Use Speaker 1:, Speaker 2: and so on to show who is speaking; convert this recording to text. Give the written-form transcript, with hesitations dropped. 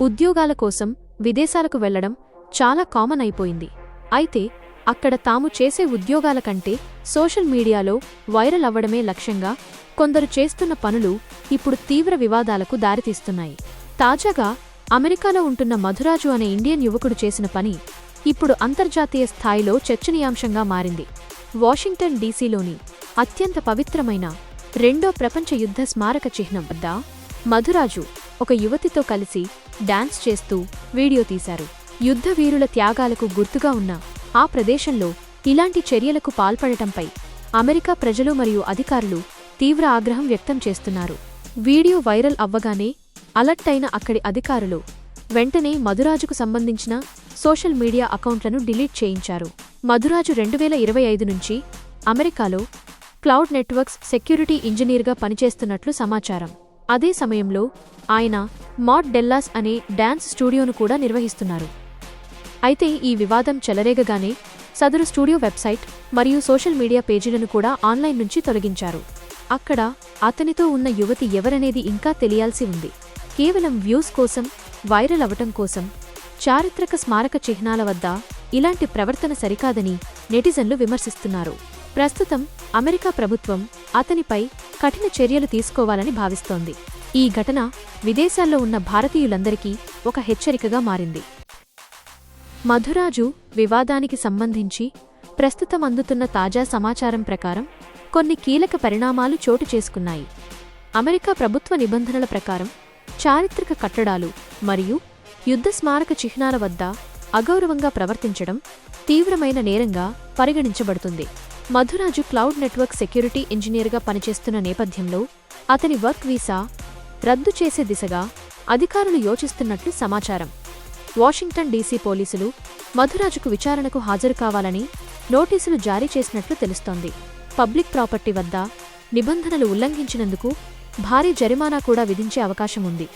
Speaker 1: ఉద్యోగాల కోసం విదేశాలకు వెళ్లడం చాలా కామన్ అయిపోయింది. అయితే అక్కడ తాము చేసే ఉద్యోగాల కంటే సోషల్ మీడియాలో వైరల్ అవ్వడమే లక్ష్యంగా కొందరు చేస్తున్న పనులు ఇప్పుడు తీవ్ర వివాదాలకు దారితీస్తున్నాయి. తాజాగా అమెరికాలో ఉంటున్న మధురాజు అనే ఇండియన్ యువకుడు చేసిన పని ఇప్పుడు అంతర్జాతీయ స్థాయిలో చర్చనీయాంశంగా మారింది. వాషింగ్టన్ డీసీలోని అత్యంత పవిత్రమైన రెండో ప్రపంచ యుద్ధ స్మారక చిహ్నం వద్ద మధురాజు ఒక యువతితో కలిసి డాన్స్ చేస్తూ వీడియో తీశారు. యుద్ధ వీరుల త్యాగాలకు గుర్తుగా ఉన్న ఆ ప్రదేశంలో ఇలాంటి చర్యలకు పాల్పడటంపై అమెరికా ప్రజలు మరియు అధికారులు తీవ్ర ఆగ్రహం వ్యక్తం చేస్తున్నారు. వీడియో వైరల్ అవ్వగానే అలర్ట్ అయిన అక్కడి అధికారులు వెంటనే మధురాజుకు సంబంధించిన సోషల్ మీడియా అకౌంట్లను డిలీట్ చేయించారు. మధురాజు 2025 నుంచి అమెరికాలో క్లౌడ్ నెట్వర్క్స్ సెక్యూరిటీ ఇంజనీర్గా పనిచేస్తున్నట్లు సమాచారం. అదే సమయంలో ఆయన మాడ్ డెల్లాస్ అనే డాన్స్ స్టూడియోను కూడా నిర్వహిస్తున్నారు. అయితే ఈ వివాదం చెలరేగగానే సదరు స్టూడియో వెబ్సైట్ మరియు సోషల్ మీడియా పేజీలను కూడా ఆన్లైన్ నుంచి తొలగించారు. అక్కడ అతనితో ఉన్న యువతి ఎవరనేది ఇంకా తెలియాల్సి ఉంది. కేవలం వ్యూస్ కోసం, వైరల్ అవటం కోసం చారిత్రక స్మారక చిహ్నాల వద్ద ఇలాంటి ప్రవర్తన సరికాదని నెటిజన్లు విమర్శిస్తున్నారు. ప్రస్తుతం అమెరికా ప్రభుత్వం అతనిపై కఠిన చర్యలు తీసుకోవాలని భావిస్తోంది. ఈ ఘటన విదేశాల్లో ఉన్న భారతీయులందరికీ ఒక హెచ్చరికగా మారింది. మధురాజు వివాదానికి సంబంధించి ప్రస్తుతం అందుతున్న తాజా సమాచారం ప్రకారం కొన్ని కీలక పరిణామాలు చోటు చేసుకున్నాయి. అమెరికా ప్రభుత్వ నిబంధనల ప్రకారం చారిత్రక కట్టడాలు మరియు యుద్ధ స్మారక చిహ్నాల వద్ద అగౌరవంగా ప్రవర్తించడం తీవ్రమైన నేరంగా పరిగణించబడుతుంది. మధురాజు క్లౌడ్ నెట్వర్క్ సెక్యూరిటీ ఇంజనీర్గా పనిచేస్తున్న నేపథ్యంలో అతని వర్క్ వీసా రద్దు చేసే దిశగా అధికారులు యోచిస్తున్నట్లు సమాచారం. వాషింగ్టన్ డీసీ పోలీసులు మధురాజుకు విచారణకు హాజరు కావాలని నోటీసులు జారీ చేసినట్లు తెలుస్తోంది. పబ్లిక్ ప్రాపర్టీ వద్ద నిబంధనలు ఉల్లంఘించినందుకు భారీ జరిమానా కూడా విధించే అవకాశం ఉంది.